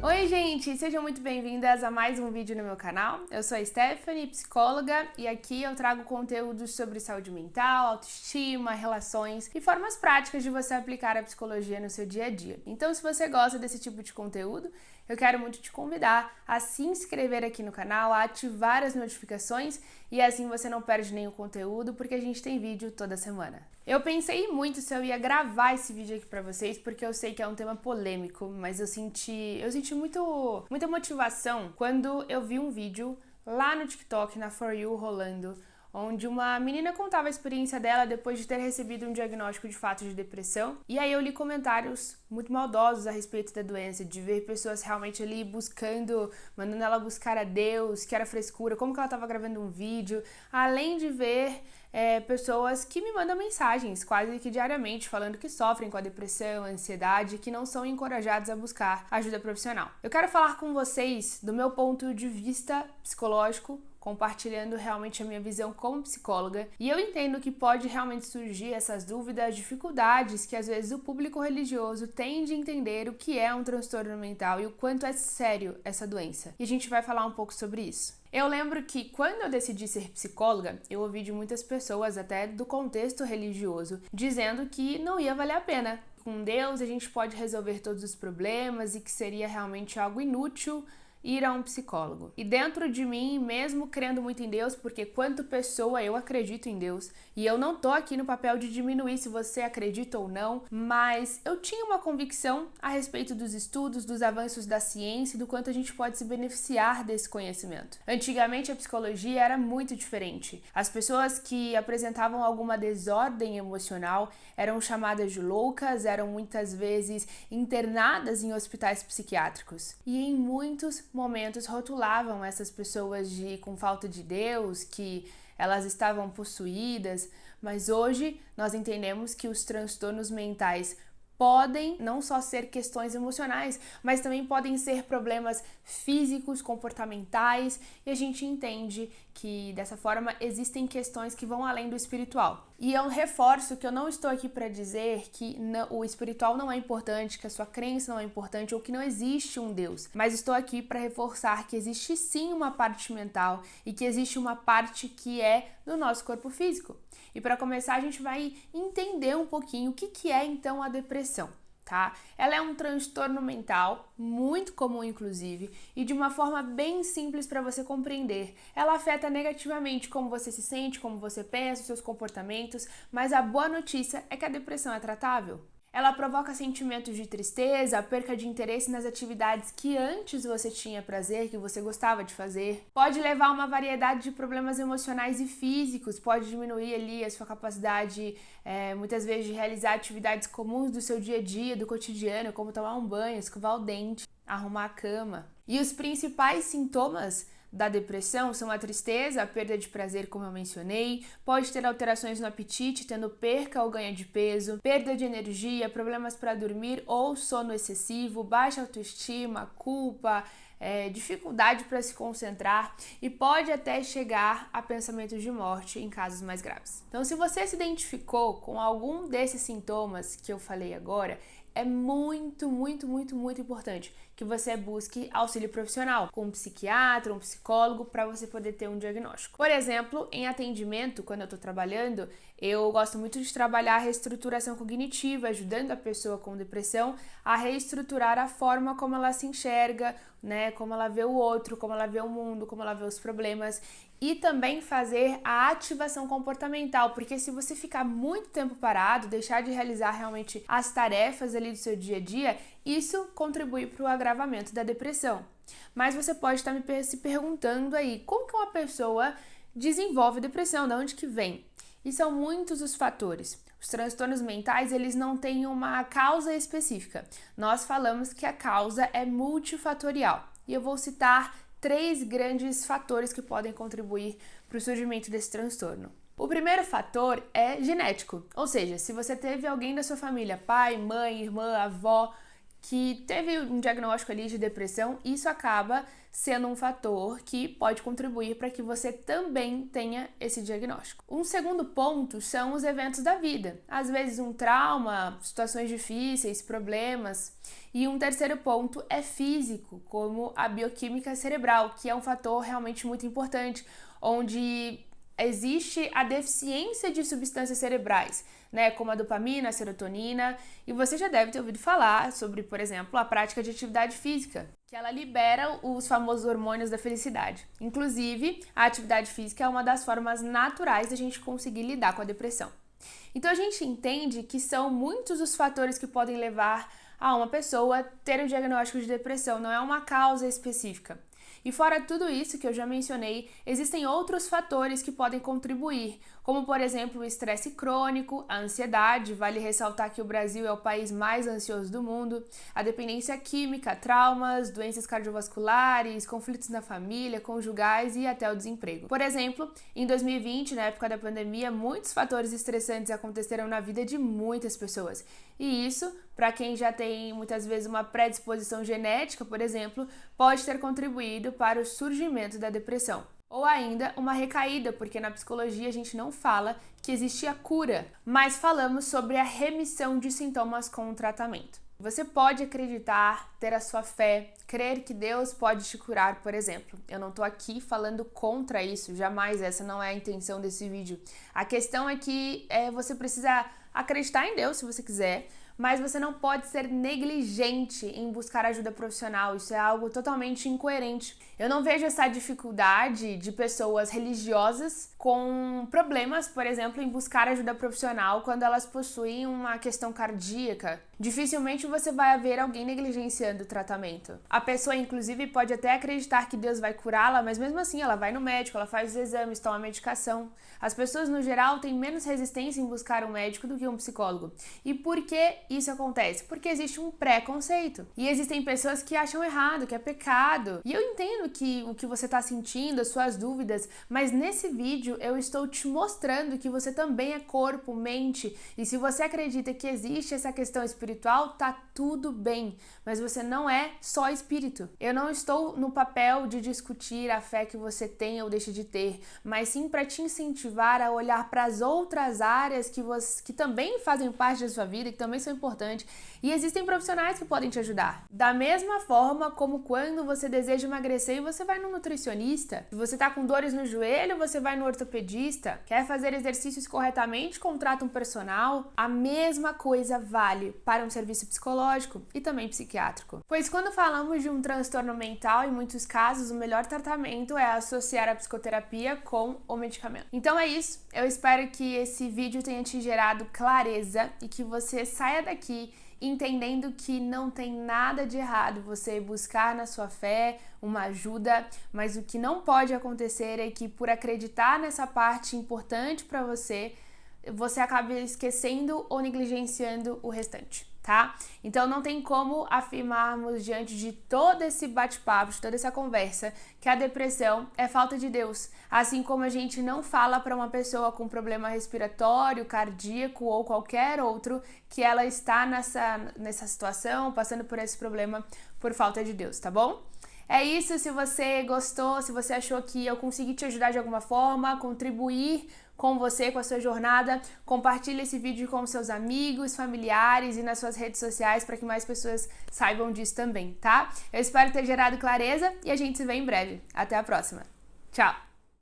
Oi gente, sejam muito bem-vindas a mais um vídeo no meu canal. Eu sou a Stephanie, psicóloga, e aqui eu trago conteúdos sobre saúde mental, autoestima, relações e formas práticas de você aplicar a psicologia no seu dia a dia. Então, se você gosta desse tipo de conteúdo, eu quero muito te convidar a se inscrever aqui no canal, a ativar as notificações e assim você não perde nenhum conteúdo, porque a gente tem vídeo toda semana. Eu pensei muito se eu ia gravar esse vídeo aqui pra vocês, porque eu sei que é um tema polêmico, mas eu senti muita motivação quando eu vi um vídeo lá no TikTok, na For You, rolando, onde uma menina contava a experiência dela depois de ter recebido um diagnóstico de fato de depressão. E aí eu li comentários muito maldosos a respeito da doença, de ver pessoas realmente ali mandando ela buscar a Deus, que era frescura, como que ela estava gravando um vídeo, além de ver pessoas que me mandam mensagens quase que diariamente falando que sofrem com a depressão, a ansiedade, que não são encorajados a buscar ajuda profissional. Eu quero falar com vocês do meu ponto de vista psicológico, compartilhando realmente a minha visão como psicóloga, e eu entendo que pode realmente surgir essas dúvidas, dificuldades que às vezes o público religioso tem de entender o que é um transtorno mental e o quanto é sério essa doença. E a gente vai falar um pouco sobre isso. Eu lembro que quando eu decidi ser psicóloga, eu ouvi de muitas pessoas, até do contexto religioso, dizendo que não ia valer a pena. Com Deus a gente pode resolver todos os problemas e que seria realmente algo inútil ir a um psicólogo. E dentro de mim, mesmo crendo muito em Deus, porque quanto pessoa eu acredito em Deus, e eu não tô aqui no papel de diminuir se você acredita ou não, mas eu tinha uma convicção a respeito dos estudos, dos avanços da ciência e do quanto a gente pode se beneficiar desse conhecimento. Antigamente a psicologia era muito diferente. As pessoas que apresentavam alguma desordem emocional eram chamadas de loucas, eram muitas vezes internadas em hospitais psiquiátricos. E em muitos momentos rotulavam essas pessoas com falta de Deus, que elas estavam possuídas, mas hoje nós entendemos que os transtornos mentais podem não só ser questões emocionais, mas também podem ser problemas físicos, comportamentais, e a gente entende que dessa forma existem questões que vão além do espiritual. E eu reforço que eu não estou aqui para dizer que o espiritual não é importante, que a sua crença não é importante ou que não existe um Deus, mas estou aqui para reforçar que existe sim uma parte mental e que existe uma parte que é do nosso corpo físico. E para começar, a gente vai entender um pouquinho o que é então a depressão, tá? Ela é um transtorno mental, muito comum inclusive, e de uma forma bem simples para você compreender. Ela afeta negativamente como você se sente, como você pensa, os seus comportamentos, mas a boa notícia é que a depressão é tratável. Ela provoca sentimentos de tristeza, perca de interesse nas atividades que antes você tinha prazer, que você gostava de fazer. Pode levar a uma variedade de problemas emocionais e físicos, pode diminuir ali a sua capacidade, muitas vezes, de realizar atividades comuns do seu dia a dia, do cotidiano, como tomar um banho, escovar o dente, arrumar a cama. E os principais sintomas da depressão são a tristeza, a perda de prazer, como eu mencionei, pode ter alterações no apetite, tendo perca ou ganho de peso, perda de energia, problemas para dormir ou sono excessivo, baixa autoestima, culpa, dificuldade para se concentrar e pode até chegar a pensamentos de morte em casos mais graves. Então, se você se identificou com algum desses sintomas que eu falei agora, é muito importante que você busque auxílio profissional, com um psiquiatra, um psicólogo, para você poder ter um diagnóstico. Por exemplo, em atendimento, quando eu estou trabalhando, eu gosto muito de trabalhar a reestruturação cognitiva, ajudando a pessoa com depressão a reestruturar a forma como ela se enxerga, né, como ela vê o outro, como ela vê o mundo, como ela vê os problemas, e também fazer a ativação comportamental, porque se você ficar muito tempo parado, deixar de realizar realmente as tarefas ali do seu dia a dia, isso contribui para o agravamento da depressão. Mas você pode estar se perguntando aí, como que uma pessoa desenvolve depressão? De onde que vem? E são muitos os fatores. Os transtornos mentais, eles não têm uma causa específica. Nós falamos que a causa é multifatorial. E eu vou citar 3 grandes fatores que podem contribuir para o surgimento desse transtorno. O primeiro fator é genético, ou seja, se você teve alguém da sua família, pai, mãe, irmã, avó, que teve um diagnóstico ali de depressão, isso acaba sendo um fator que pode contribuir para que você também tenha esse diagnóstico. Um segundo ponto são os eventos da vida. Às vezes um trauma, situações difíceis, problemas. E um terceiro ponto é físico, como a bioquímica cerebral, que é um fator realmente muito importante, onde existe a deficiência de substâncias cerebrais, né, como a dopamina, a serotonina, e você já deve ter ouvido falar sobre, por exemplo, a prática de atividade física, que ela libera os famosos hormônios da felicidade. Inclusive, a atividade física é uma das formas naturais de a gente conseguir lidar com a depressão. Então a gente entende que são muitos os fatores que podem levar a uma pessoa ter o diagnóstico de depressão, não é uma causa específica. E fora tudo isso que eu já mencionei, existem outros fatores que podem contribuir, como por exemplo o estresse crônico, a ansiedade, vale ressaltar que o Brasil é o país mais ansioso do mundo, a dependência química, traumas, doenças cardiovasculares, conflitos na família, conjugais e até o desemprego. Por exemplo, em 2020, na época da pandemia, muitos fatores estressantes aconteceram na vida de muitas pessoas. E isso, para quem já tem muitas vezes uma predisposição genética, por exemplo, pode ter contribuído para o surgimento da depressão. Ou ainda uma recaída, porque na psicologia a gente não fala que existe a cura, mas falamos sobre a remissão de sintomas com o tratamento. Você pode acreditar, ter a sua fé, crer que Deus pode te curar, por exemplo. Eu não tô aqui falando contra isso, jamais, essa não é a intenção desse vídeo. A questão é que você precisa acreditar em Deus se você quiser, mas você não pode ser negligente em buscar ajuda profissional, isso é algo totalmente incoerente. Eu não vejo essa dificuldade de pessoas religiosas com problemas, por exemplo, em buscar ajuda profissional quando elas possuem uma questão cardíaca. Dificilmente você vai ver alguém negligenciando o tratamento. A pessoa, inclusive, pode até acreditar que Deus vai curá-la, mas mesmo assim ela vai no médico, ela faz os exames, toma medicação. As pessoas, no geral, têm menos resistência em buscar um médico do que um psicólogo. E por que isso acontece? Porque existe um preconceito. E existem pessoas que acham errado, que é pecado. E eu entendo que o que você está sentindo, as suas dúvidas, mas nesse vídeo eu estou te mostrando que você também é corpo, mente. E se você acredita que existe essa questão espiritual, tá tudo bem. Mas você não é só espírito. Eu não estou no papel de discutir a fé que você tem ou deixa de ter, mas sim para te incentivar a olhar para as outras áreas que também fazem parte da sua vida, que também são importantes. E existem profissionais que podem te ajudar. Da mesma forma como quando você deseja emagrecer e você vai no nutricionista, se você tá com dores no joelho, você vai no ortopedista, quer fazer exercícios corretamente, contrata um personal. A mesma coisa vale para um serviço psicológico e também psiquiátrico. Pois quando falamos de um transtorno mental, em muitos casos, o melhor tratamento é associar a psicoterapia com o medicamento. Então é isso, eu espero que esse vídeo tenha te gerado clareza e que você saia daqui entendendo que não tem nada de errado você buscar na sua fé uma ajuda, mas o que não pode acontecer é que por acreditar nessa parte importante para você, você acaba esquecendo ou negligenciando o restante, tá? Então não tem como afirmarmos diante de todo esse bate-papo, de toda essa conversa, que a depressão é falta de Deus. Assim como a gente não fala para uma pessoa com problema respiratório, cardíaco ou qualquer outro que ela está nessa situação, passando por esse problema por falta de Deus, tá bom? É isso, se você gostou, se você achou que eu consegui te ajudar de alguma forma, contribuir com você, com a sua jornada, compartilhe esse vídeo com seus amigos, familiares e nas suas redes sociais para que mais pessoas saibam disso também, tá? Eu espero ter gerado clareza e a gente se vê em breve. Até a próxima. Tchau!